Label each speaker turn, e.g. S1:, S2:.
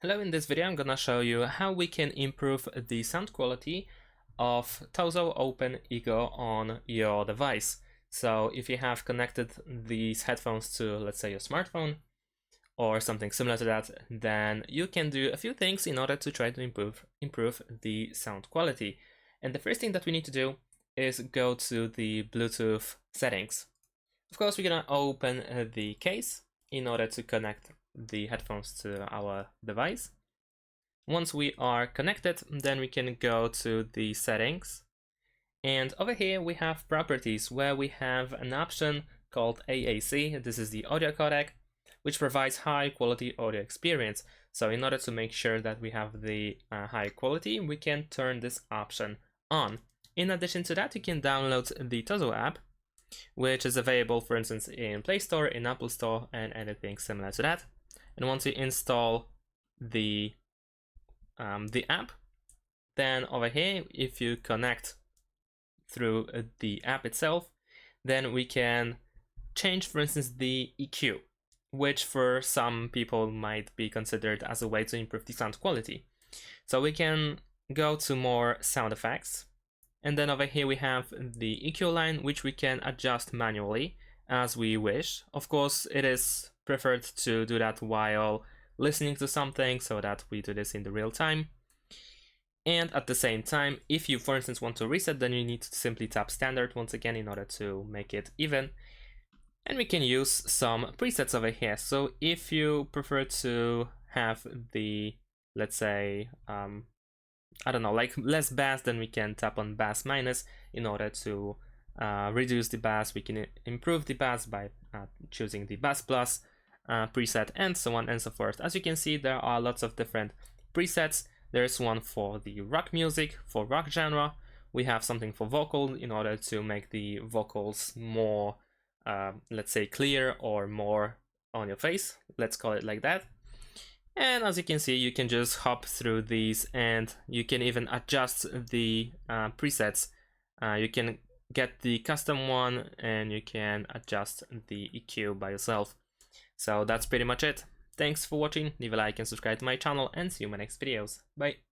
S1: Hello, in this video I'm gonna show you how we can improve the sound quality of TOZO OpenEgo on your device. So if you have connected these headphones to, let's say, your smartphone or something similar to that, then you can do a few things in order to try to improve the sound quality. And the first thing that we need to do is go to the Bluetooth settings. Of course, we're gonna open the case in order to connect the headphones to our device. Once we are connected, then we can go to the settings. And over here we have properties where we have an option called AAC. This is the audio codec, which provides high quality audio experience. So in order to make sure that we have the high quality, we can turn this option on. In addition to that, you can download the TOZO app, which is available, for instance, in Play Store, in Apple Store, and anything similar to that. And once you install the app, then over here, if you connect through the app itself, then we can change, for instance, the EQ, which for some people might be considered as a way to improve the sound quality. So we can go to more sound effects, and then over here we have the EQ line, which we can adjust manually as we wish. Of course, it is preferred to do that while listening to something, so that we do this in the real time. And at the same time, if you, for instance, want to reset, then you need to simply tap standard once again in order to make it even. And we can use some presets over here. So if you prefer to have the, let's say, I don't know, like less bass, then we can tap on bass minus in order to reduce the bass. We can improve the bass by choosing the bass plus preset, and so on and so forth. As you can see, there are lots of different presets. There's one for the rock music, for rock genre. We have something for vocal in order to make the vocals more, let's say, clear or more on your face. Let's call it like that. And as you can see, you can just hop through these, and you can even adjust the presets. You can get the custom one, and you can adjust the EQ by yourself. So that's pretty much it. Thanks for watching, leave a like and subscribe to my channel, and see you in my next videos. Bye!